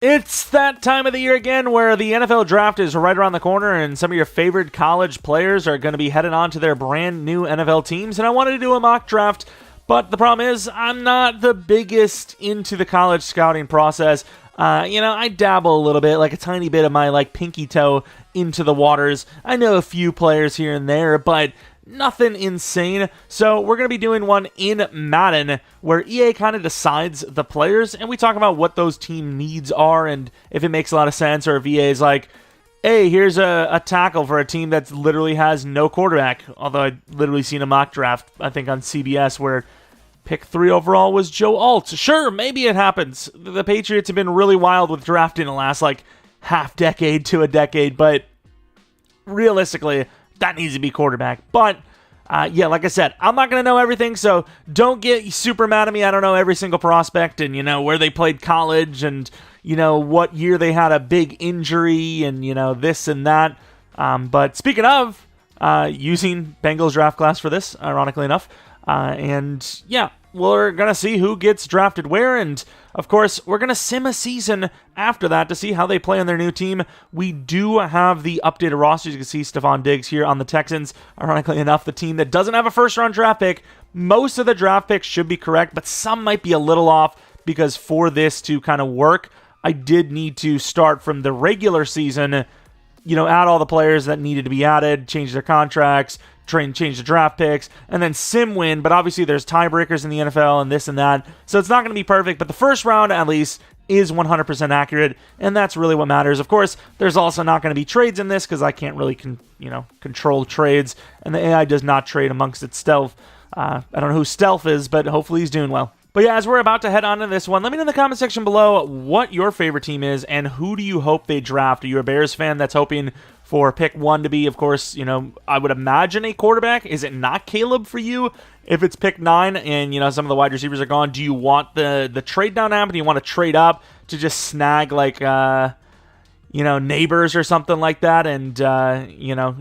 It's that time of the year again where the NFL draft is right around the corner and some of your favorite college players are going to be headed on to their brand new NFL teams. And I wanted to do a mock draft, but the problem is I'm not the biggest into the college scouting process. I dabble a little bit, like a tiny bit of my pinky toe into the waters. I know a few players here and there, but nothing insane. So we're going to be doing one in Madden where EA kind of decides the players and we talk about what those team needs are and if it makes a lot of sense, or if EA is like, hey, here's a tackle for a team that literally has no quarterback. Although I literally seen a mock draft, I think on CBS, where pick 3 overall was Joe Alt. Sure, maybe it happens. The Patriots have been really wild with drafting the last half decade to a decade, but realistically, that needs to be quarterback. But, like I said, I'm not going to know everything, so don't get super mad at me. I don't know every single prospect and, where they played college and, what year they had a big injury and, this and that. But speaking of, using Bengals draft class for this, ironically enough, we're going to see who gets drafted where, and of course, we're going to sim a season after that to see how they play on their new team. We do have the updated roster. You can see Stephon Diggs here on the Texans. Ironically enough, the team that doesn't have a first-round draft pick. Most of the draft picks should be correct, but some might be a little off because for this to kind of work, I did need to start from the regular season, add all the players that needed to be added, change their contracts, change the draft picks, and then sim win, but obviously there's tiebreakers in the NFL and this and that, so it's not going to be perfect, but the first round at least is 100% accurate, and that's really what matters. Of course, there's also not going to be trades in this because I can't really control trades, and the AI does not trade amongst itself. I don't know who Stealth is, but hopefully he's doing well. But yeah, as we're about to head on to this one, let me know in the comment section below what your favorite team is and who do you hope they draft. Are you a Bears fan that's hoping for pick 1 to be, of course, I would imagine a quarterback? Is it not Caleb for you? If it's pick 9 and, some of the wide receivers are gone, do you want the trade down to happen? Do you want to trade up to just snag neighbors or something like that and,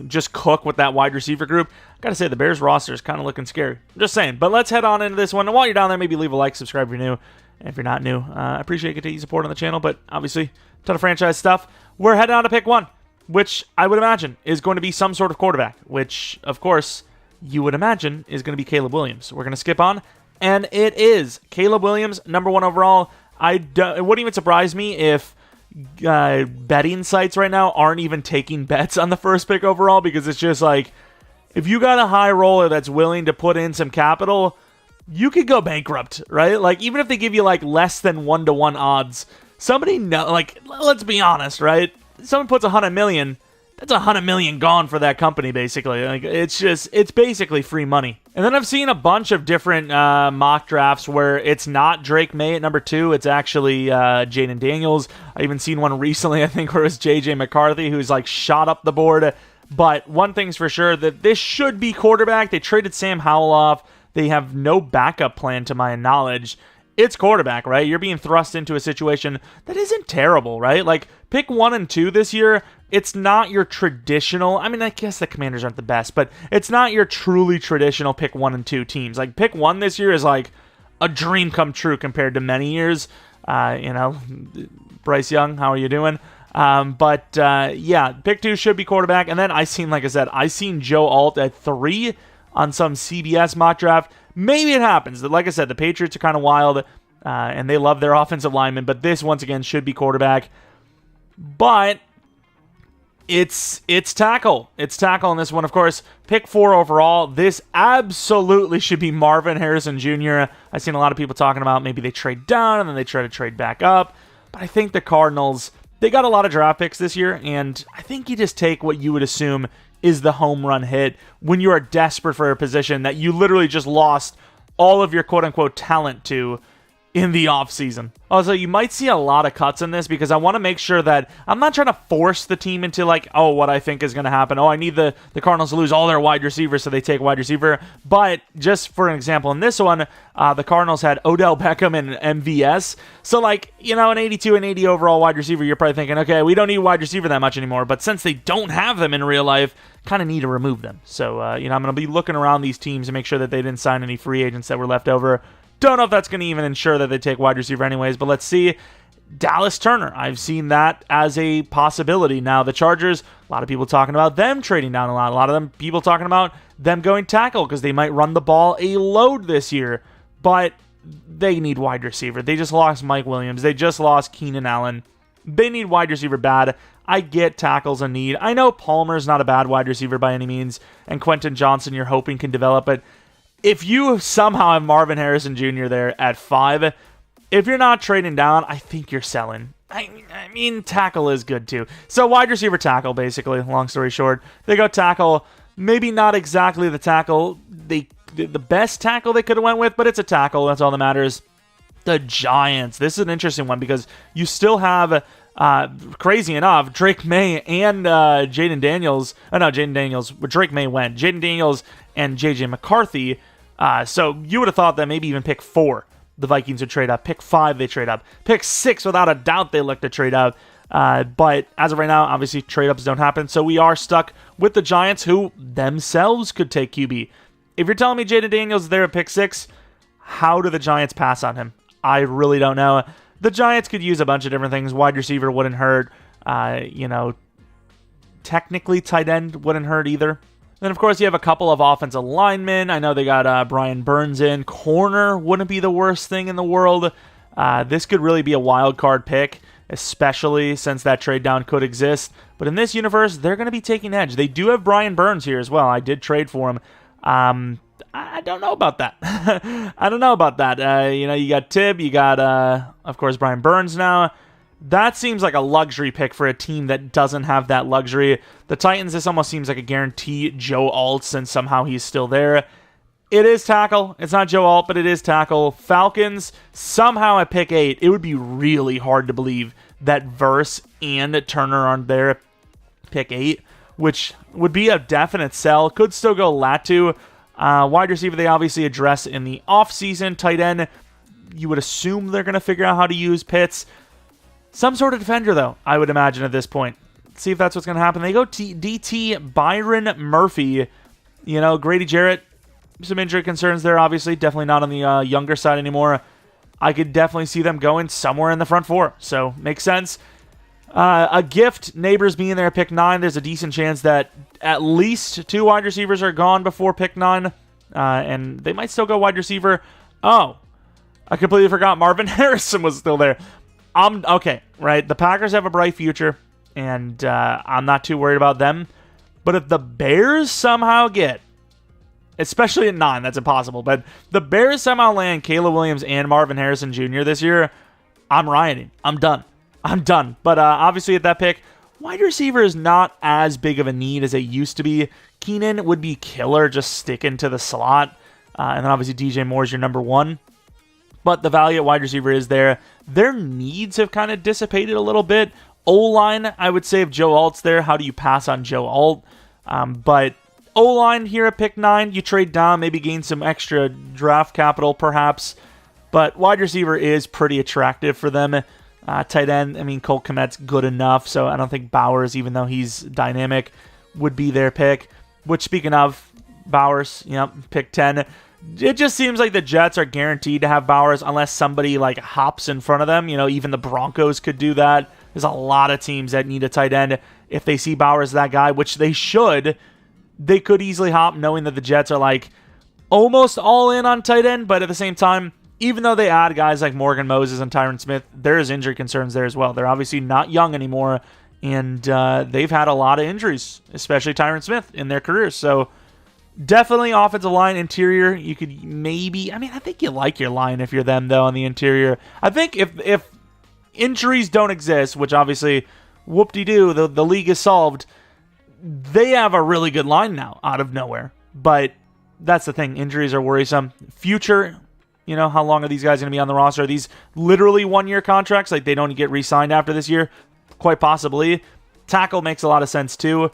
just cook with that wide receiver group? I gotta say, the Bears roster is kind of looking scary. I'm just saying. But let's head on into this one. And while you're down there, maybe leave a like, subscribe if you're new. And if you're not new, I appreciate continued support on the channel. But obviously, a ton of franchise stuff. We're heading on to pick 1, which I would imagine is going to be some sort of quarterback, which, of course, you would imagine is going to be Caleb Williams. We're going to skip on, and it is Caleb Williams, number 1 overall. It wouldn't even surprise me if betting sites right now aren't even taking bets on the first pick overall, because it's just if you got a high roller that's willing to put in some capital, you could go bankrupt, right? Even if they give you less than 1-to-1 odds, somebody let's be honest, right? Someone puts $100 million, that's $100 million gone for that company, basically. It's basically free money. And then I've seen a bunch of different mock drafts where it's not Drake May at number 2, it's actually Jaden Daniels. I even seen one recently, I think, where it was JJ McCarthy, who's shot up the board. But one thing's for sure, that this should be quarterback. They traded Sam Howell off. They have no backup plan to my knowledge. It's quarterback, right? You're being thrust into a situation that isn't terrible, right? Pick 1 and 2 this year, it's not your traditional, I guess the Commanders aren't the best, but it's not your truly traditional pick 1 and 2 teams. Pick 1 this year is a dream come true compared to many years. Bryce Young, how are you doing? Pick 2 should be quarterback. And then I seen Joe Alt at 3 on some CBS mock draft. Maybe it happens. Like I said, the Patriots are kind of wild, and they love their offensive linemen, but this, once again, should be quarterback. But it's tackle. It's tackle in this one, of course. Pick 4 overall. This absolutely should be Marvin Harrison Jr. I've seen a lot of people talking about maybe they trade down and then they try to trade back up. But I think the Cardinals, they got a lot of draft picks this year, and I think you just take what you would assume is the home run hit when you are desperate for a position that you literally just lost all of your quote-unquote talent to in the offseason. Also, you might see a lot of cuts in this because I want to make sure that I'm not trying to force the team into what I think is going to happen. I need the Cardinals to lose all their wide receivers so they take wide receiver. But just for an example, in this one, the Cardinals had Odell Beckham and MVS. So an 82 and 80 overall wide receiver, you're probably thinking, okay, we don't need wide receiver that much anymore. But since they don't have them in real life, kind of need to remove them. So, I'm going to be looking around these teams to make sure that they didn't sign any free agents that were left over. Don't know if that's going to even ensure that they take wide receiver anyways, but let's see. Dallas Turner, I've seen that as a possibility. Now, the Chargers, a lot of people talking about them trading down a lot. A lot of them people talking about them going tackle because they might run the ball a load this year. But they need wide receiver. They just lost Mike Williams. They just lost Keenan Allen. They need wide receiver bad. I get tackles a need. I know Palmer's not a bad wide receiver by any means, and Quentin Johnson you're hoping can develop, but if you somehow have Marvin Harrison Jr. there at 5, if you're not trading down, I think you're selling. I mean, tackle is good too. So wide receiver tackle, basically, long story short. They go tackle, maybe not exactly the tackle, the best tackle they could have went with, but it's a tackle. That's all that matters. The Giants. This is an interesting one because you still have, crazy enough, Drake May and Jaden Daniels. Oh, no, Jaden Daniels. But Drake May went. Jaden Daniels and J.J. McCarthy. So you would have thought that maybe even pick 4, the Vikings would trade up. Pick 5, they trade up. Pick 6, without a doubt, they look to trade up. But as of right now, obviously, trade-ups don't happen. So we are stuck with the Giants, who themselves could take QB. If you're telling me Jaden Daniels is there at pick 6, how do the Giants pass on him? I really don't know. The Giants could use a bunch of different things. Wide receiver wouldn't hurt. Technically tight end wouldn't hurt either. Then, of course, you have a couple of offensive linemen. I know they got Brian Burns in. Corner wouldn't be the worst thing in the world. This could really be a wild card pick, especially since that trade down could exist. But in this universe, they're going to be taking edge. They do have Brian Burns here as well. I did trade for him. I don't know about that. I don't know about that. You got Tibb, you got, of course, Brian Burns now. That seems like a luxury pick for a team that doesn't have that luxury. The Titans, this almost seems like a guarantee Joe Alt, since somehow he's still there. It is tackle. It's not Joe Alt, but it is tackle. Falcons, somehow at pick 8, it would be really hard to believe that Verse and Turner aren't there at pick 8, which would be a definite sell. Could still go Latu. Wide receiver, they obviously address in the offseason. Tight end, you would assume they're going to figure out how to use Pitts. Some sort of defender, though, I would imagine at this point. Let's see if that's what's going to happen. They go DT Byron Murphy. Grady Jarrett, some injury concerns there, obviously. Definitely not on the younger side anymore. I could definitely see them going somewhere in the front 4. So, makes sense. A gift, Neighbors being there at pick 9. There's a decent chance that at least 2 wide receivers are gone before pick 9. And they might still go wide receiver. Oh, I completely forgot Marvin Harrison was still there. Okay, right. The Packers have a bright future, and I'm not too worried about them. But if the Bears somehow get, especially at 9, that's impossible, but the Bears somehow land Caleb Williams and Marvin Harrison Jr. this year, I'm rioting. I'm done. But obviously at that pick, wide receiver is not as big of a need as it used to be. Keenan would be killer just sticking to the slot. And then obviously DJ Moore is your number 1. But the value at wide receiver is there. Their needs have kind of dissipated a little bit. O-line, I would say if Joe Alt's there, how do you pass on Joe Alt? But O-line here at pick 9, you trade down, maybe gain some extra draft capital perhaps. But wide receiver is pretty attractive for them. Tight end, Cole Kmet's good enough, so I don't think Bowers, even though he's dynamic, would be their pick. Which, speaking of Bowers, pick 10. It just seems like the Jets are guaranteed to have Bowers unless somebody hops in front of them. Even the Broncos could do that. There's a lot of teams that need a tight end. If they see Bowers that guy, which they should, they could easily hop, knowing that the Jets are almost all in on tight end. But at the same time, even though they add guys like Morgan Moses and Tyron Smith, there is injury concerns there as well. They're obviously not young anymore, and they've had a lot of injuries, especially Tyron Smith, in their careers. So definitely offensive line, interior, you could maybe, I think you like your line if you're them, though, on the interior. I think if injuries don't exist, which obviously, whoop-de-doo, the league is solved, they have a really good line now out of nowhere. But that's the thing. Injuries are worrisome. Future, how long are these guys going to be on the roster? Are these literally one-year contracts? They don't get re-signed after this year? Quite possibly. Tackle makes a lot of sense, too.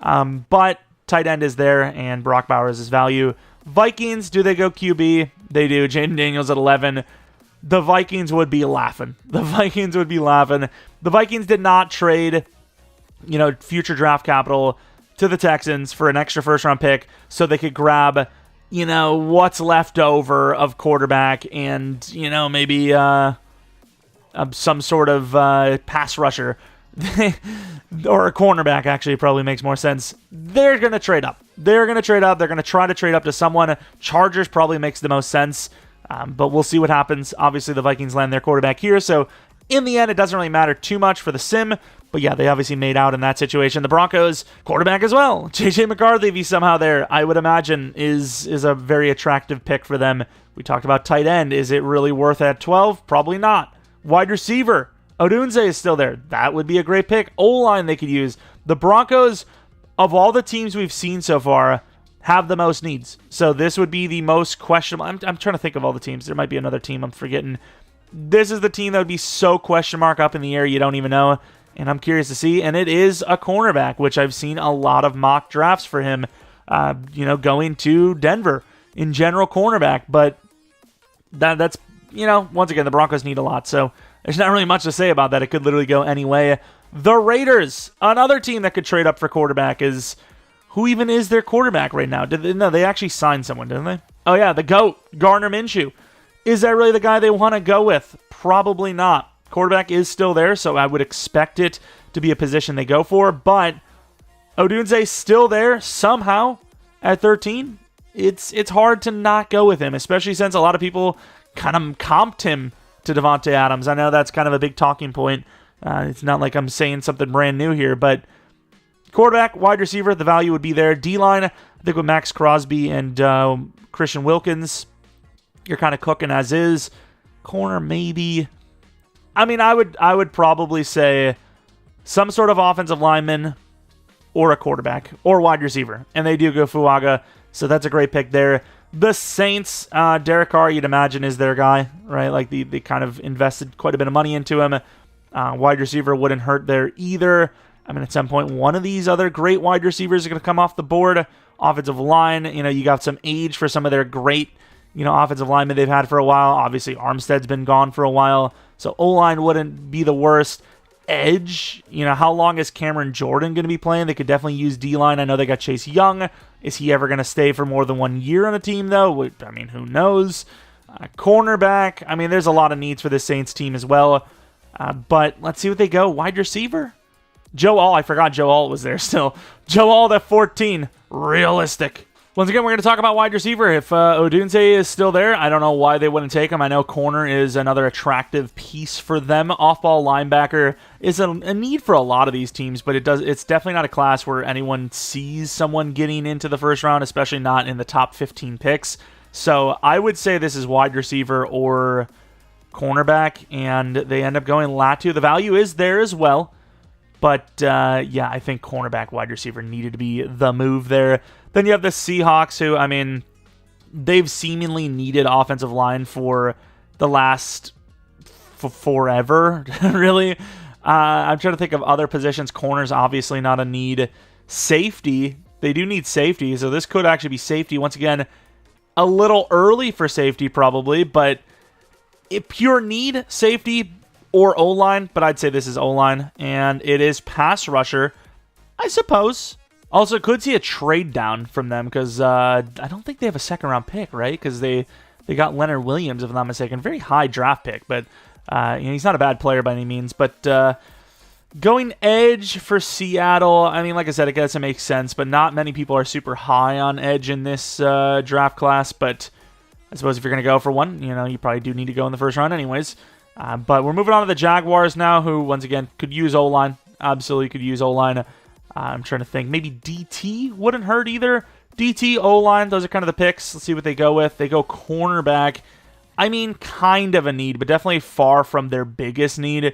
But tight end is there, and Brock Bowers is value. Vikings, do they go QB? They do. Jaden Daniels at 11. The Vikings would be laughing. The Vikings did not trade, future draft capital to the Texans for an extra first-round pick so they could grab, what's left over of quarterback and, maybe some sort of pass rusher, or a cornerback, actually probably makes more sense. They're going to trade up. They're going to trade up. They're going to try to trade up to someone. Chargers probably makes the most sense, but we'll see what happens. Obviously, the Vikings land their quarterback here, so in the end, it doesn't really matter too much for the sim, but yeah, they obviously made out in that situation. The Broncos, quarterback as well. JJ McCarthy, if he's somehow there, I would imagine is a very attractive pick for them. We talked about tight end. Is it really worth at 12? Probably not. Wide receiver, Odunze is still there. That would be a great pick. O-line they could use. The Broncos, of all the teams we've seen so far, have the most needs. So this would be the most questionable. I'm trying to think of all the teams. There might be another team I'm forgetting. This is the team that would be so question mark up in the air you don't even know, and I'm curious to see. And it is a cornerback, which I've seen a lot of mock drafts for him, going to Denver in general cornerback. But that's, once again, the Broncos need a lot, so there's not really much to say about that. It could literally go any way. The Raiders, another team that could trade up for quarterback, is who even is their quarterback right now? No, they actually signed someone, didn't they? Oh yeah, the GOAT, Gardner Minshew. Is that really the guy they want to go with? Probably not. Quarterback is still there, so I would expect it to be a position they go for, but Odunze's still there somehow at 13. It's hard to not go with him, especially since a lot of people kind of comped him to Davante Adams. I know that's kind of a big talking point. It's not like I'm saying something brand new here, but quarterback, wide receiver, the value would be there. D-line, I think with Max Crosby and Christian Wilkins, you're kind of cooking as is. Corner, maybe. I mean, I would probably say some sort of offensive lineman or a quarterback or wide receiver. And they do go Fuaga, so that's a great pick there. The Saints, Derek Carr, you'd imagine, is their guy, right? Like, they kind of invested quite a bit of money into him. Wide receiver wouldn't hurt there either. I mean, at some point, one of these other great wide receivers are going to come off the board. Offensive line, you got some age for some of their great offensive linemen they've had for a while. Obviously, Armstead's been gone for a while, so O-line wouldn't be the worst. Edge, how long is Cameron Jordan going to be playing? They could definitely use D-line. I know they got Chase Young. Is he ever going to stay for more than 1 year on a team, though? I mean, who knows? Cornerback, I mean, there's a lot of needs for this Saints team as well, but let's see what they go. Wide receiver? Joe All, I forgot Joe All was there still. Joe All at 14, realistic. Once again, we're going to talk about wide receiver. If Odunze is still there, I don't know why they wouldn't take him. I know corner is another attractive piece for them. Off-ball linebacker is a need for a lot of these teams, but it's definitely not a class where anyone sees someone getting into the first round, especially not in the top 15 picks. So I would say this is wide receiver or cornerback, and they end up going Latu. The value is there as well. But, yeah, I think cornerback, wide receiver needed to be the move there. Then you have the Seahawks, who, I mean, they've seemingly needed offensive line for the last forever, really. I'm trying to think of other positions. Corner's obviously not a need. Safety, they do need safety, so this could actually be safety. Once again, a little early for safety probably, but pure need, safety, or O-line, but I'd say this is O-line, and it is pass rusher, I suppose. Also, could see a trade down from them, because I don't think they have a second-round pick, right? Because they got Leonard Williams, if I'm not mistaken. Very high draft pick, but he's not a bad player by any means. But going edge for Seattle, I mean, like I said, I guess it makes sense, but not many people are super high on edge in this draft class, but I suppose if you're going to go for one, you probably do need to go in the first round anyways. But we're moving on to the Jaguars now, who, once again, could use O-line. Absolutely could use O-line. I'm trying to think. Maybe DT wouldn't hurt either. DT, O-line, those are kind of the picks. Let's see what they go with. They go cornerback. I mean, kind of a need, but definitely far from their biggest need.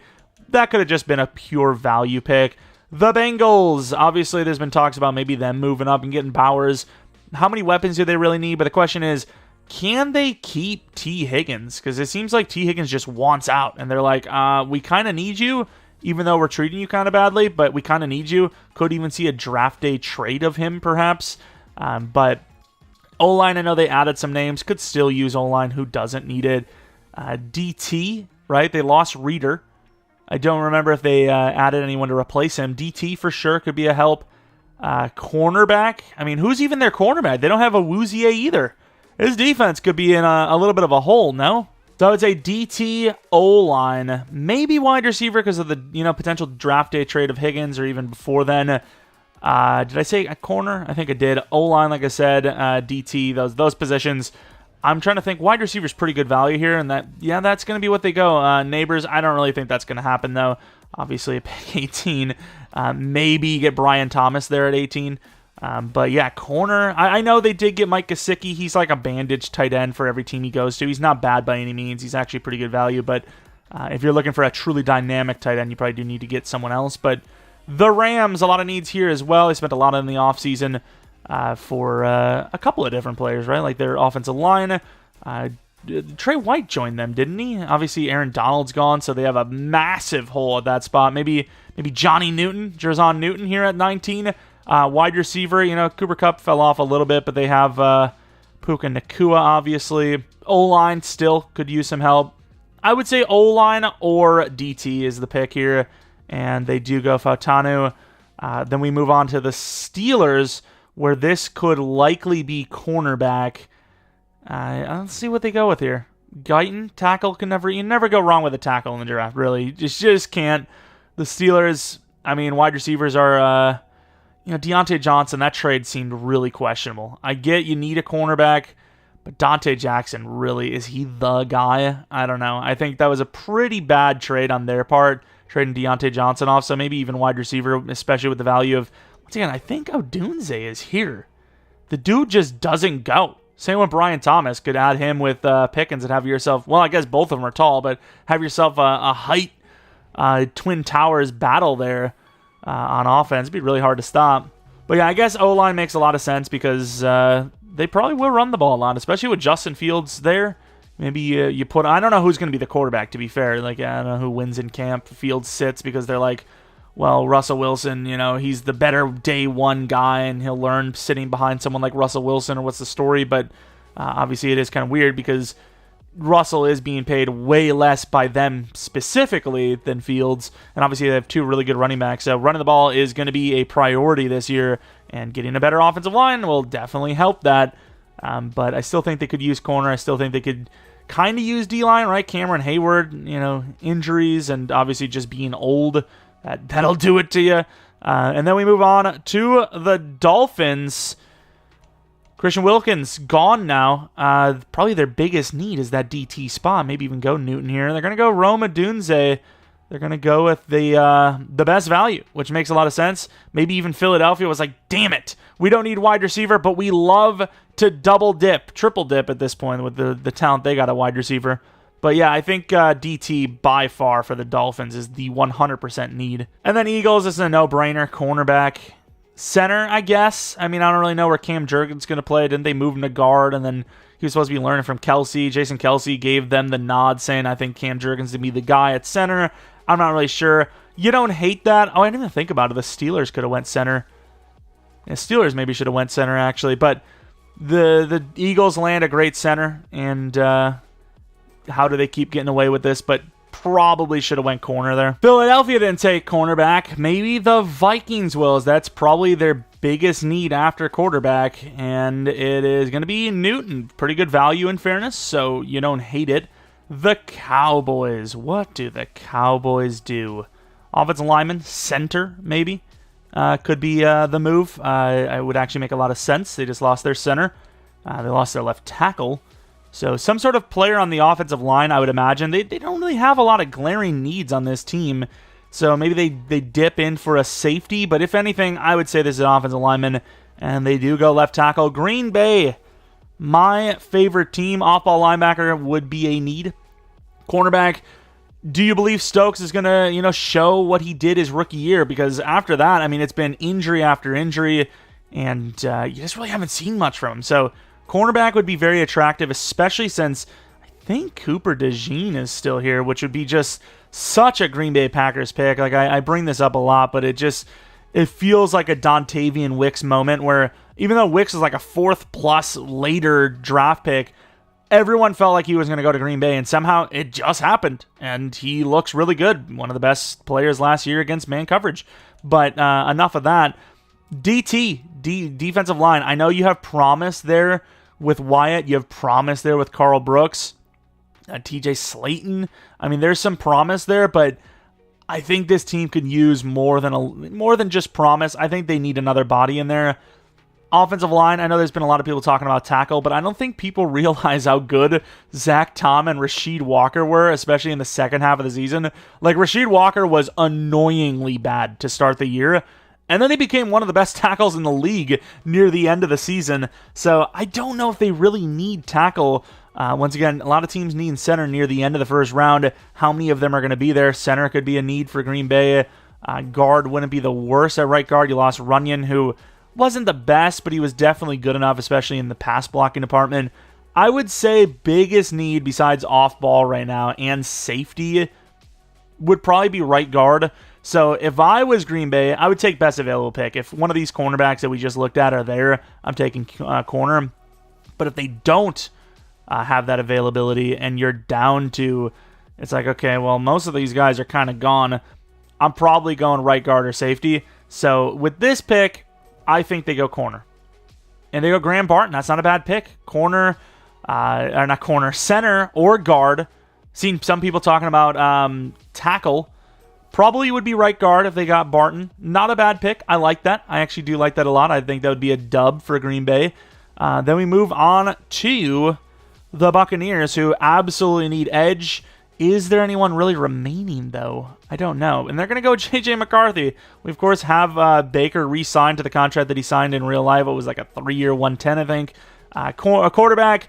That could have just been a pure value pick. The Bengals. Obviously, there's been talks about maybe them moving up and getting Bowers. How many weapons do they really need? But the question is, can they keep T. Higgins? Because it seems like T. Higgins just wants out. And they're like, we kind of need you, even though we're treating you kind of badly, but we kind of need you. Could even see a draft day trade of him, perhaps. But O-line, I know they added some names. Could still use O-line. Who doesn't need it? DT, right? They lost Reader. I don't remember if they added anyone to replace him. DT for sure could be a help. Cornerback. I mean, who's even their cornerback? They don't have a Wouzier either. His defense could be in a little bit of a hole, no? So it's a DT O-line, maybe wide receiver because of the potential draft day trade of Higgins or even before then. Did I say a corner? I think I did. O-line, like I said, DT, those positions. I'm trying to think. Wide receiver is pretty good value here, and that's going to be what they go. Neighbors, I don't really think that's going to happen, though. Obviously, a pick 18. Maybe you get Brian Thomas there at 18. But yeah, corner. I know they did get Mike Gesicki. He's like a bandage tight end for every team he goes to. He's not bad by any means. He's actually pretty good value. But if you're looking for a truly dynamic tight end, you probably do need to get someone else. But the Rams, a lot of needs here as well. They spent a lot in the offseason for a couple of different players, right? Like their offensive line. Trey White joined them, didn't he? Obviously, Aaron Donald's gone, so they have a massive hole at that spot. Maybe Johnny Newton, Jerzon Newton here at 19. Wide receiver, Cooper Kupp fell off a little bit, but they have Puka Nacua, obviously. O-line still could use some help. I would say O-line or DT is the pick here, and they do go Fautanu. Then we move on to the Steelers, where this could likely be cornerback. Let's see what they go with here. Guyton, tackle, you never go wrong with a tackle in the draft, really. You just can't. The Steelers, wide receivers are... Deontay Johnson, that trade seemed really questionable. I get you need a cornerback, but Dante Jackson, really, is he the guy? I don't know. I think that was a pretty bad trade on their part, trading Deontay Johnson off, so maybe even wide receiver, especially with the value of, once again, I think Odunze is here. The dude just doesn't go. Same with Brian Thomas. Could add him with Pickens and have yourself, well, I guess both of them are tall, but have yourself a height Twin Towers battle there. On offense. It'd be really hard to stop. But yeah, I guess O-line makes a lot of sense because they probably will run the ball a lot, especially with Justin Fields there. Maybe you put... I don't know who's going to be the quarterback, to be fair. I don't know who wins in camp. Fields sits because they're like, well, Russell Wilson, he's the better day one guy, and he'll learn sitting behind someone like Russell Wilson, or what's the story? But obviously it is kind of weird because Russell is being paid way less by them specifically than Fields, and obviously they have two really good running backs, so running the ball is going to be a priority this year, and getting a better offensive line will definitely help that, but I still think they could use corner. I still think they could kind of use D-line, right? Cameron Hayward, injuries, and obviously just being old, that'll do it to you. And then we move on to the Dolphins. Christian Wilkins gone now. Probably their biggest need is that DT spot. Maybe even go Newton here. They're going to go Rome Odunze. They're going to go with the best value, which makes a lot of sense. Maybe even Philadelphia was like, damn it, we don't need wide receiver, but we love to triple dip at this point with the talent they got at wide receiver. But yeah, I think DT by far for the Dolphins is the 100% need. And then Eagles, this is a no-brainer. Cornerback. Center, I guess. I don't really know where Cam Jurgens going to play. Didn't they move him to guard? And then he was supposed to be learning from Kelsey. Jason Kelsey gave them the nod, saying, I think Cam Jurgens to be the guy at center. I'm not really sure. You don't hate that. Oh, I didn't even think about it. The Steelers could have went center. Yeah, Steelers maybe should have went center, actually. But the Eagles land a great center. And how do they keep getting away with this? But probably should have went corner there. Philadelphia didn't take cornerback. Maybe the Vikings will, as that's probably their biggest need after quarterback, and it is going to be Newton. Pretty good value in fairness, so you don't hate it. The Cowboys. What do the Cowboys do? Offensive lineman, center, maybe. Could be the move. It would actually make a lot of sense. They just lost their center. They lost their left tackle. So some sort of player on the offensive line, I would imagine. They don't really have a lot of glaring needs on this team. So maybe they dip in for a safety. But if anything, I would say this is an offensive lineman. And they do go left tackle. Green Bay, my favorite team. Off-ball linebacker would be a need. Cornerback, do you believe Stokes is going to show what he did his rookie year? Because after that, it's been injury after injury. And you just really haven't seen much from him. So cornerback would be very attractive, especially since I think Cooper DeJean is still here, which would be just such a Green Bay Packers pick. Like I bring this up a lot, but it feels like a Dontavian Wicks moment where even though Wicks is like a 4th plus later draft pick, everyone felt like he was going to go to Green Bay, and somehow it just happened, and he looks really good. One of the best players last year against man coverage. But enough of that. Defensive line. I know you have promise there with Wyatt. You have promise there with Carl Brooks. TJ Slayton. I mean, there's some promise there, but I think this team could use more than just promise. I think they need another body in there. Offensive line, I know there's been a lot of people talking about tackle, but I don't think people realize how good Zach Tom and Rasheed Walker were, especially in the second half of the season. Like, Rasheed Walker was annoyingly bad to start the year, and then he became one of the best tackles in the league near the end of the season. So I don't know if they really need tackle. Once again, a lot of teams need center near the end of the first round. How many of them are going to be there? Center could be a need for Green Bay. Guard wouldn't be the worst at right guard. You lost Runyon, who wasn't the best, but he was definitely good enough, especially in the pass blocking department. I would say biggest need besides off ball right now and safety would probably be right guard. So if I was Green Bay, I would take best available pick. If one of these cornerbacks that we just looked at are there, I'm taking corner. But if they don't have that availability and you're down to, it's like, okay, well, most of these guys are kind of gone, I'm probably going right guard or safety. So with this pick, I think they go corner. And they go Graham Barton. That's not a bad pick. Corner, or not corner, center or guard. Seen some people talking about tackle. Probably would be right guard if they got Barton. Not a bad pick. I like that. I actually do like that a lot. I think that would be a dub for Green Bay. Then we move on to the Buccaneers, who absolutely need edge. Is there anyone really remaining, though? I don't know. And they're going to go J.J. McCarthy. We, of course, have Baker re-signed to the contract that he signed in real life. It was like a 3-year, 110, I think. A quarterback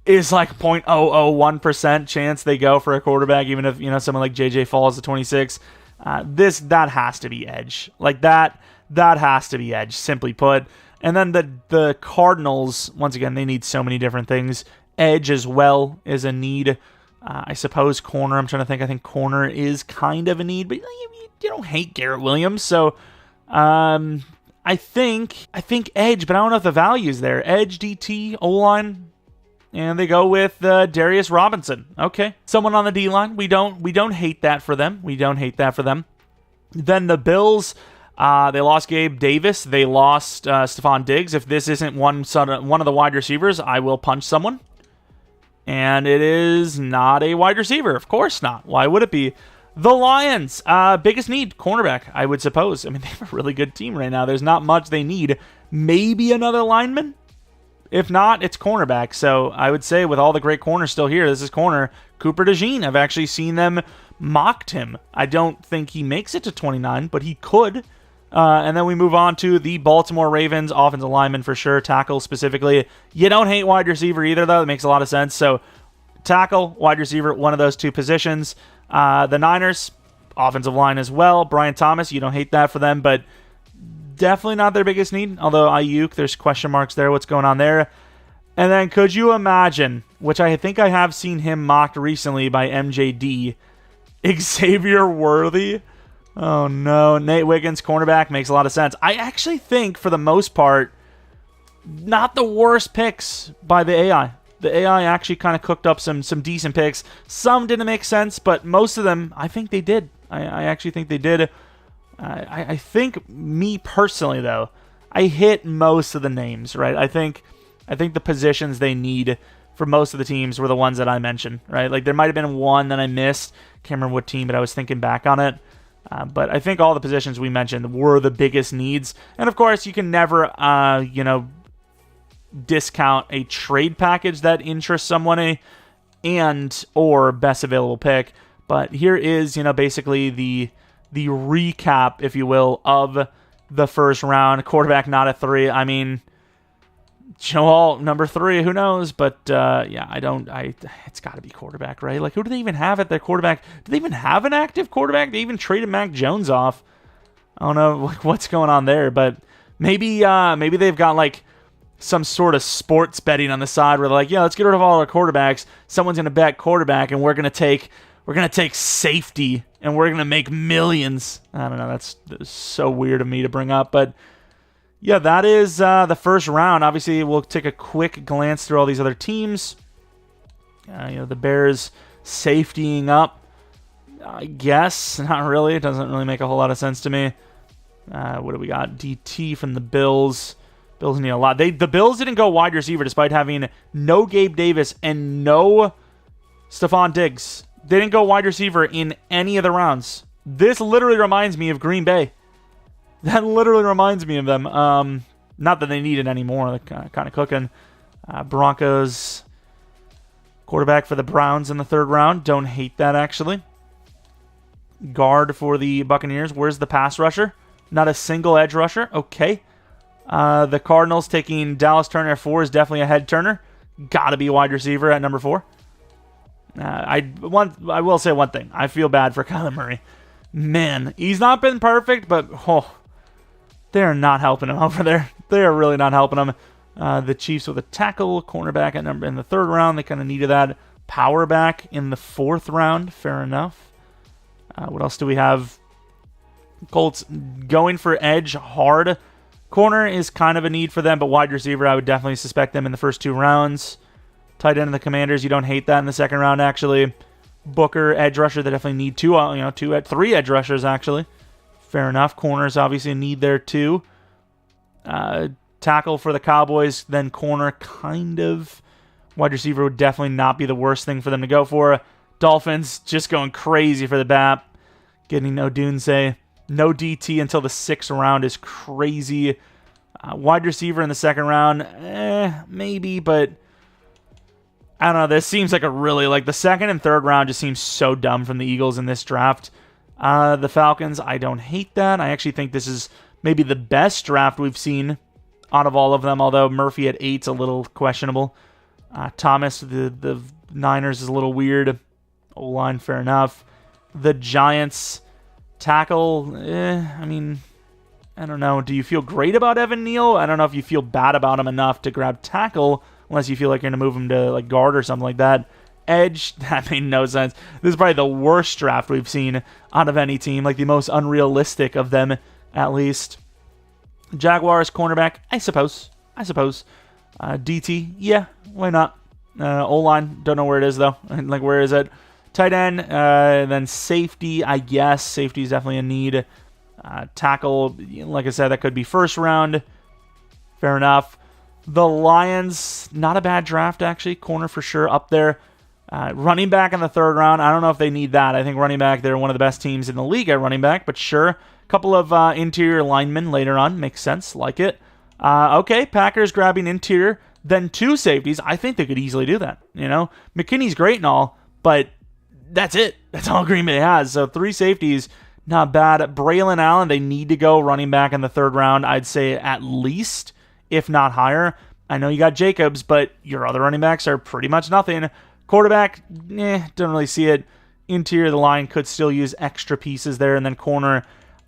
is like 0.001% chance they go for a quarterback, even if, someone like J.J. falls to 26. That has to be edge. Like, that has to be edge, simply put. And then the Cardinals, once again, they need so many different things. Edge as well is a need. I suppose corner. I'm trying to think. I think corner is kind of a need, but you don't hate Garrett Williams. So I think edge, but I don't know if the value is there. Edge, DT, O-line, and they go with Darius Robinson. Okay, someone on the D-line. We don't hate that for them. Then the Bills, they lost Gabe Davis. They lost Stephon Diggs. If this isn't one of the wide receivers, I will punch someone. And it is not a wide receiver. Of course not. Why would it be? The Lions, biggest need, cornerback, I would suppose. I mean, they have a really good team right now. There's not much they need. Maybe another lineman? If not, it's cornerback. So I would say with all the great corners still here, this is corner. Cooper DeJean, I've actually seen them mocked him. I don't think he makes it to 29, but he could. And then we move on to the Baltimore Ravens, offensive lineman for sure, tackle specifically. You don't hate wide receiver either, though. That makes a lot of sense. So tackle, wide receiver, one of those two positions. The Niners, offensive line as well. Brian Thomas, you don't hate that for them, but definitely not their biggest need. Although Ayuk, there's question marks there. What's going on there? And then could you imagine, which I think I have seen him mocked recently by MJD, Xavier Worthy? Oh, no. Nate Wiggins, cornerback, makes a lot of sense. I actually think, for the most part, not the worst picks by the AI. The AI actually kind of cooked up some decent picks. Some didn't make sense, but most of them, I think they did. I actually think they did. I think, me personally, though, I hit most of the names, right? I think the positions they need for most of the teams were the ones that I mentioned, right? Like, there might have been one that I missed. Can't remember what team, but I was thinking back on it. But I think all the positions we mentioned were the biggest needs. And, of course, you can never, discount a trade package that interests someone or best available pick. But here is, basically the recap, if you will, of the first round. Quarterback not a 3. I mean, Joe Alt, number 3, who knows? But, it's got to be quarterback, right? Like, who do they even have at their quarterback? Do they even have an active quarterback? They even traded Mac Jones off. I don't know what's going on there, but maybe they've got, like, some sort of sports betting on the side where they're like, yeah, let's get rid of all our quarterbacks. Someone's going to bet quarterback, and we're going to take safety, and we're going to make millions. I don't know. That's so weird of me to bring up, but yeah, that is the first round. Obviously, we'll take a quick glance through all these other teams. The Bears safetying up, I guess. Not really. It doesn't really make a whole lot of sense to me. What do we got? DT from the Bills. Bills need a lot. The Bills didn't go wide receiver despite having no Gabe Davis and no Stephon Diggs. They didn't go wide receiver in any of the rounds. This literally reminds me of Green Bay. That literally reminds me of them. Not that they need it anymore. They're kind of cooking. Broncos. Quarterback for the Browns in the 3rd round. Don't hate that, actually. Guard for the Buccaneers. Where's the pass rusher? Not a single edge rusher. Okay. The Cardinals taking Dallas Turner at 4 is definitely a head turner. Gotta be wide receiver at number 4. I will say one thing. I feel bad for Kyler Murray. Man, he's not been perfect, but they're not helping him over there. They are really not helping him. The Chiefs with a tackle, cornerback in the 3rd round. They kind of needed that. Power back in the 4th round. Fair enough. What else do we have? Colts going for edge hard. Corner is kind of a need for them, but wide receiver, I would definitely suspect them in the first 2 rounds. Tight end of the Commanders, you don't hate that in the 2nd round, actually. Booker, edge rusher, they definitely need 3 edge rushers, actually. Fair enough. Corners obviously a need there, too. Tackle for the Cowboys, then corner, kind of. Wide receiver would definitely not be the worst thing for them to go for. Dolphins just going crazy for the BAP. Getting Odunze. No DT until the 6th round is crazy. Wide receiver in the 2nd round, maybe, but I don't know. This seems like the 2nd and 3rd round just seems so dumb from the Eagles in this draft. The Falcons, I don't hate that. I actually think this is maybe the best draft we've seen out of all of them, although Murphy at 8's a little questionable. Thomas, the Niners, is a little weird. O-line, fair enough. The Giants, tackle, I don't know. Do you feel great about Evan Neal? I don't know if you feel bad about him enough to grab tackle, unless you feel like you're going to move him to guard or something like that. Edge, that made no sense. This is probably the worst draft we've seen out of any team, the most unrealistic of them, at least. Jaguars, cornerback, I suppose. DT, yeah, why not? O-line, don't know where it is, though. Where is it? Tight end, then safety, I guess. Safety is definitely a need. Tackle, like I said, that could be 1st round. Fair enough. The Lions, not a bad draft, actually. Corner for sure, up there. Running back in the 3rd round, I don't know if they need that. I think running back, they're one of the best teams in the league at running back, but sure. Couple of interior linemen later on. Makes sense. Like it. Okay, Packers grabbing interior, then 2 safeties. I think they could easily do that. McKinney's great and all, but that's it. That's all Green Bay has. So 3 safeties, not bad. Braylon Allen, they need to go running back in the 3rd round. I'd say at least, if not higher. I know you got Jacobs, but your other running backs are pretty much nothing. Quarterback, don't really see it. Interior of the line could still use extra pieces there. And then corner,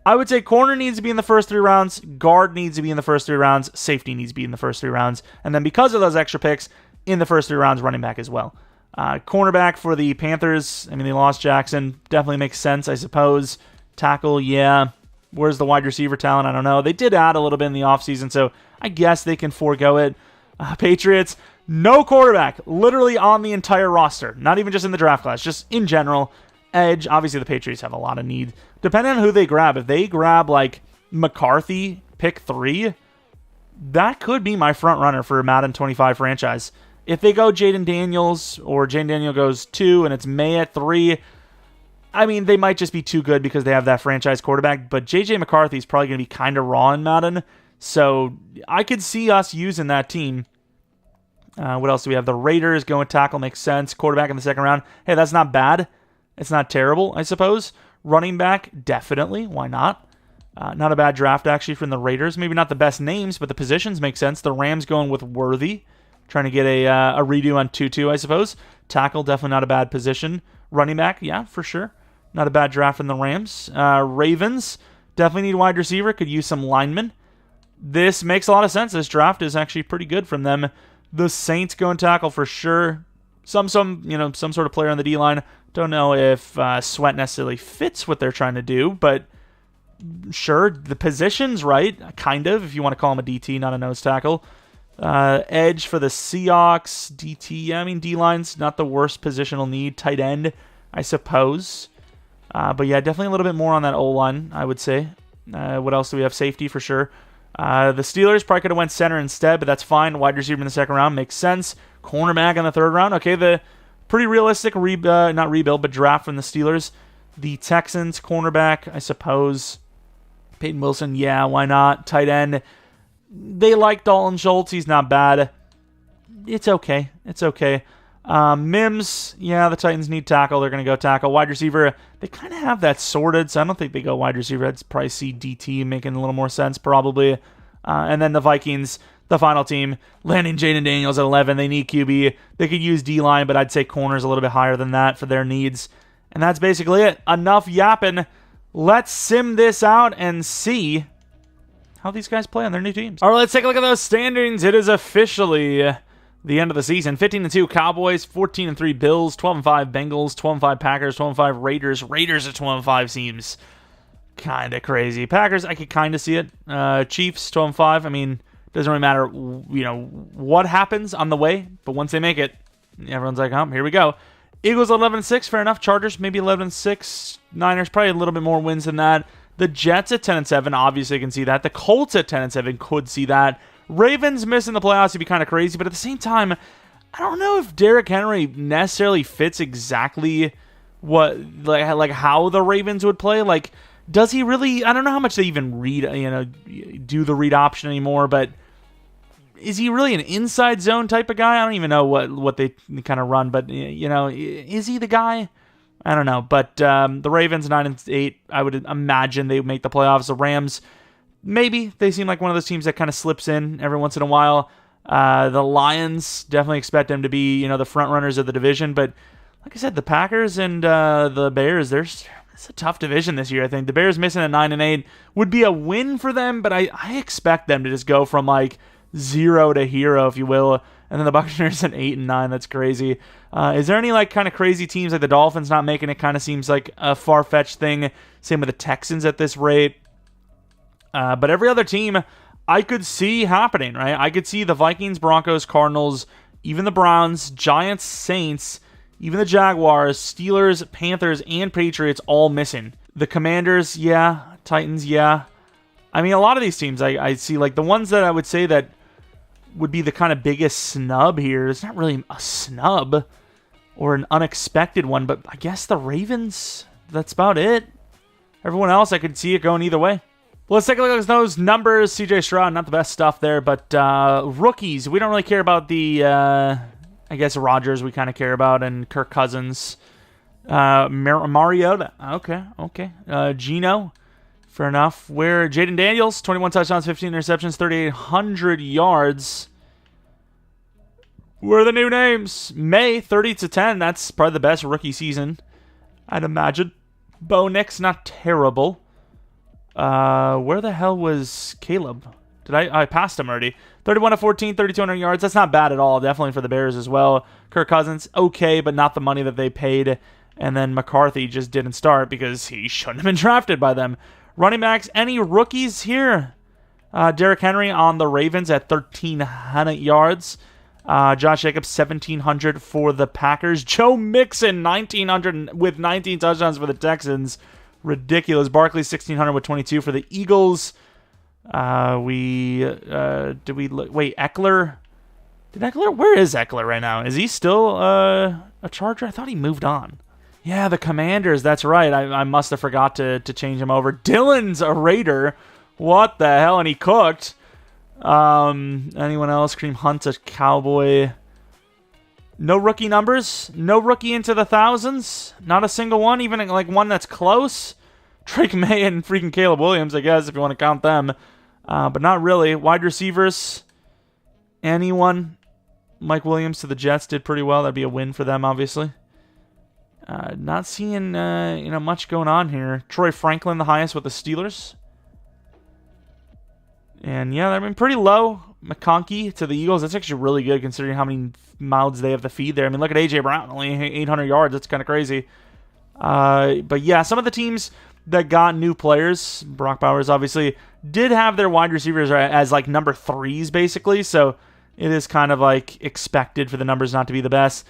I would say corner needs to be in the first 3 rounds. Guard needs to be in the first 3 rounds. Safety needs to be in the first 3 rounds. And then because of those extra picks, in the first 3 rounds, running back as well. Cornerback for the Panthers, they lost Jackson. Definitely makes sense, I suppose. Tackle, yeah. Where's the wide receiver talent? I don't know. They did add a little bit in the offseason, so I guess they can forego it. Patriots, no quarterback. Literally on the entire roster. Not even just in the draft class, just in general. Edge, obviously the Patriots have a lot of need. Depending on who they grab, if they grab McCarthy, pick 3, that could be my front runner for Madden 25 franchise. If they go Jaden Daniels, or Jaden Daniel goes 2 and it's May at 3, they might just be too good because they have that franchise quarterback, but J.J. McCarthy is probably going to be kind of raw in Madden, so I could see us using that team. What else do we have? The Raiders going tackle makes sense. Quarterback in the 2nd round. Hey, that's not bad. It's not terrible, I suppose. Running back, definitely. Why not? Not a bad draft, actually, from the Raiders. Maybe not the best names, but the positions make sense. The Rams going with Worthy. Trying to get a redo on Tutu, I suppose. Tackle, definitely not a bad position. Running back, yeah, for sure. Not a bad draft from the Rams. Ravens, definitely need wide receiver. Could use some linemen. This makes a lot of sense. This draft is actually pretty good from them. The Saints going tackle for sure. Some sort of player on the D-line. Don't know if Sweat necessarily fits what they're trying to do, but sure, the position's right, kind of, if you want to call him a DT, not a nose tackle. Edge for the Seahawks, DT, D-line's not the worst positional need. Tight end, I suppose. But yeah, definitely a little bit more on that O-line, I would say. What else do we have? Safety for sure. The Steelers probably could have went center instead, but that's fine. Wide receiver in the 2nd round makes sense. Cornerback in the 3rd round. Okay, the pretty realistic, not rebuild, but draft from the Steelers. The Texans, cornerback, I suppose. Peyton Wilson, yeah, why not? Tight end, they like Dalton Schultz. He's not bad. It's okay. It's okay. Mims, yeah, the Titans need tackle. They're going to go tackle. Wide receiver, they kind of have that sorted, so I don't think they go wide receiver. I'd probably see DT making a little more sense, probably. And then the Vikings, the final team, landing Jaden Daniels at 11. They need QB. They could use D-line, but I'd say corners a little bit higher than that for their needs. And that's basically it. Enough yapping. Let's sim this out and see how these guys play on their new teams. All right, let's take a look at those standings. It is officially the end of the season. 15-2 Cowboys, 14-3 Bills, 12-5 Bengals, 12-5 Packers, 12-5 Raiders. Raiders at 12-5 seems kind of crazy. Packers, I could kind of see it. Chiefs, 12-5. I mean, doesn't really matter, what happens on the way, but once they make it, everyone's like, oh, here we go. Eagles 11-6, fair enough. Chargers maybe 11-6. Niners probably a little bit more wins than that. The Jets at 10-7, obviously can see that. The Colts at 10-7 could see that. Ravens missing the playoffs would be kind of crazy, but at the same time, I don't know if Derrick Henry necessarily fits exactly what like how the Ravens would play. Like, does he really? I don't know how much they even do the read option anymore, but is he really an inside zone type of guy? I don't even know what they kind of run, but is he the guy? I don't know. But the Ravens 9-8, I would imagine they would make the playoffs. The Rams, maybe. They seem like one of those teams that kind of slips in every once in a while. The Lions, definitely expect them to be the front runners of the division. But like I said, the Packers and the Bears, it's a tough division this year, I think. The Bears missing at 9-8 would be a win for them, but I expect them to just go from like 0 to hero, if you will. And then the Buccaneers at 8-9. That's crazy. Is there any like kind of crazy teams like the Dolphins not making it? Kind of seems like a far-fetched thing. Same with the Texans at this rate. But every other team I could see happening, right? I could see the Vikings, Broncos, Cardinals, even the Browns, Giants, Saints, even the Jaguars, Steelers, Panthers, and Patriots all missing. The Commanders, yeah. Titans, yeah. I mean, a lot of these teams I see, like the ones that I would say that would be the kind of biggest snub here. It's not really a snub or an unexpected one, but I guess the Ravens, that's about it. Everyone else, I could see it going either way. Well, let's take a look at those numbers. CJ Stroud, not the best stuff there, but rookies, we don't really care about the, I guess, Rodgers we kind of care about, and Kirk Cousins. Mariota, okay. Geno, fair enough. Where Jaden Daniels, 21 touchdowns, 15 interceptions, 3,800 yards. Where are the new names? May, 30-10. That's probably the best rookie season, I'd imagine. Bo Nix, not terrible. Where the hell was Caleb? I passed him already. 31-14, 3,200 yards. That's not bad at all. Definitely for the Bears as well. Kirk Cousins, okay, but not the money that they paid. And then McCarthy just didn't start because he shouldn't have been drafted by them. Running backs, any rookies here? Derrick Henry on the Ravens at 1,300 yards. Josh Jacobs, 1,700 for the Packers. Joe Mixon, 1,900 with 19 touchdowns for the Texans. Ridiculous. Barkley, 1,600 with 22 for the Eagles. Wait, Eckler? Where is Eckler right now? Is he still a Charger? I thought he moved on. Yeah, the Commanders. That's right. I must have forgot to change him over. Dylan's a Raider. What the hell? And he cooked. Anyone else? Kareem Hunt's a Cowboy. No rookie numbers. No rookie into the thousands. Not a single one. Even like one that's close. Drake May and freaking Caleb Williams, I guess, if you want to count them. But not really. Wide receivers. Anyone? Mike Williams to the Jets did pretty well. That'd be a win for them, obviously. Not seeing much going on here. Troy Franklin, the highest with the Steelers. And yeah, I mean, pretty low. McConkey to the Eagles. That's actually really good considering how many mouths they have to feed there. I mean, look at A.J. Brown, only 800 yards. That's kind of crazy. But yeah, some of the teams that got new players, Brock Bowers obviously, did have their wide receivers as like number 3s basically. So it is kind of like expected for the numbers not to be the best.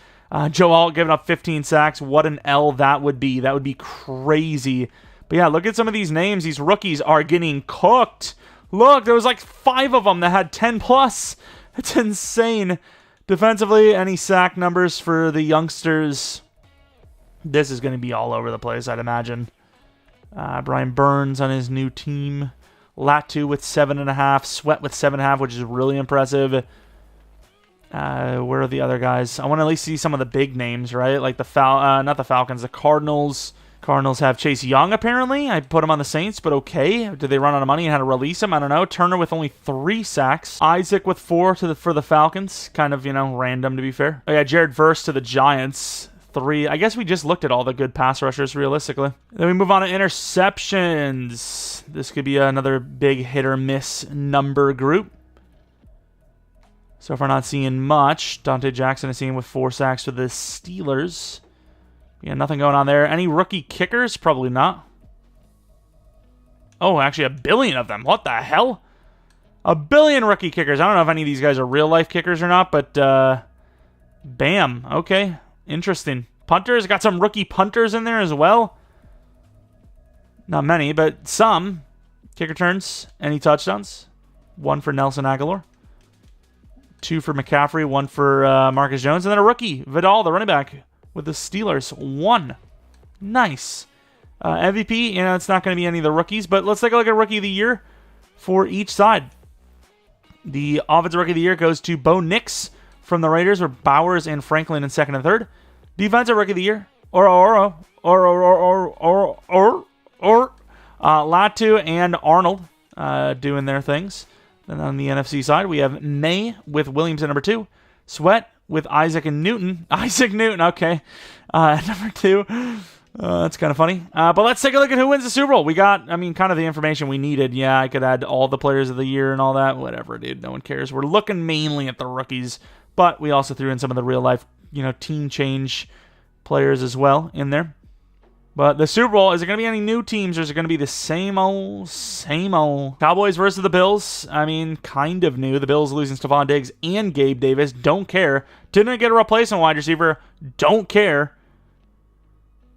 Joe Alt giving up 15 sacks. What an L that would be. That would be crazy. But yeah, look at some of these names. These rookies are getting cooked. Look, there was like 5 of them that had 10 plus. It's insane. Defensively, any sack numbers for the youngsters? This is going to be all over the place, I'd imagine. Brian Burns on his new team. Latu with 7.5. Sweat with 7.5, which is really impressive. Where are the other guys? I want to at least see some of the big names, right? Like not the Falcons, the Cardinals. Cardinals have Chase Young, apparently. I put him on the Saints, but okay. Did they run out of money and had to release him? I don't know. Turner with only 3 sacks. Isaac with 4 for the Falcons. Kind of, random, to be fair. Oh, yeah, Jared Verse to the Giants. 3. I guess we just looked at all the good pass rushers, realistically. Then we move on to interceptions. This could be another big hit-or-miss number group. So far, not seeing much. Dante Jackson is seeing with 4 sacks for the Steelers. Yeah, nothing going on there. Any rookie kickers? Probably not. Oh, actually, 1 billion of them. What the hell? 1 billion rookie kickers. I don't know if any of these guys are real-life kickers or not, but bam. Okay, interesting. Punters. Got some rookie punters in there as well. Not many, but some. Kick returns. Any touchdowns? 1 for Nelson Aguilar. 2 for McCaffrey, 1 for Marcus Jones, and then a rookie, Vidal, the running back, with the Steelers. 1. Nice. MVP, it's not going to be any of the rookies, but let's take a look at Rookie of the Year for each side. The Offensive Rookie of the Year goes to Bo Nix from the Raiders, with Bowers and Franklin in 2nd and 3rd. Defensive Rookie of the Year, Latu and Arnold doing their things. Then on the NFC side, we have May with Williams at number 2. Sweat with Isaac and Newton. Isaac Newton, okay. Number 2. That's kind of funny. But let's take a look at who wins the Super Bowl. We got, kind of the information we needed. Yeah, I could add all the players of the year and all that. Whatever, dude. No one cares. We're looking mainly at the rookies. But we also threw in some of the real-life, team change players as well in there. But the Super Bowl, is it going to be any new teams, or is it going to be the same old, same old? Cowboys versus the Bills. Kind of new. The Bills losing Stephon Diggs and Gabe Davis. Don't care. Didn't get a replacement wide receiver. Don't care.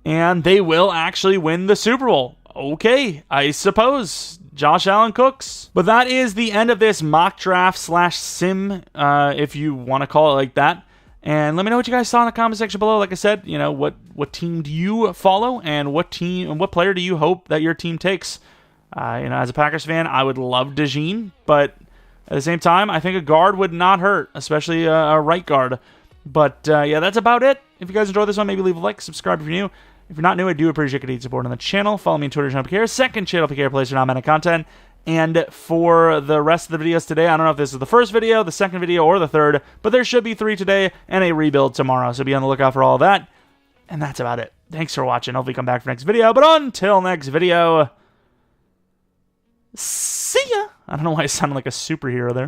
And they will actually win the Super Bowl. Okay, I suppose. Josh Allen cooks. But that is the end of this mock draft / sim, if you want to call it like that. And let me know what you guys saw in the comment section below. Like I said, what team do you follow, and what player do you hope that your team takes? As a Packers fan, I would love DeJean, but at the same time, I think a guard would not hurt, especially a right guard. But yeah, that's about it. If you guys enjoyed this one, maybe leave a like, subscribe if you're new. If you're not new, I do appreciate your support on the channel. Follow me on Twitter, Jeromepkr. Second channel, PK Plays for non-Madden content. And for the rest of the videos today, I don't know if this is the first video, the second video, or the third, but there should be 3 today and a rebuild tomorrow. So be on the lookout for all that. And that's about it. Thanks for watching. Hopefully come back for next video. But until next video, see ya. I don't know why I sounded like a superhero there.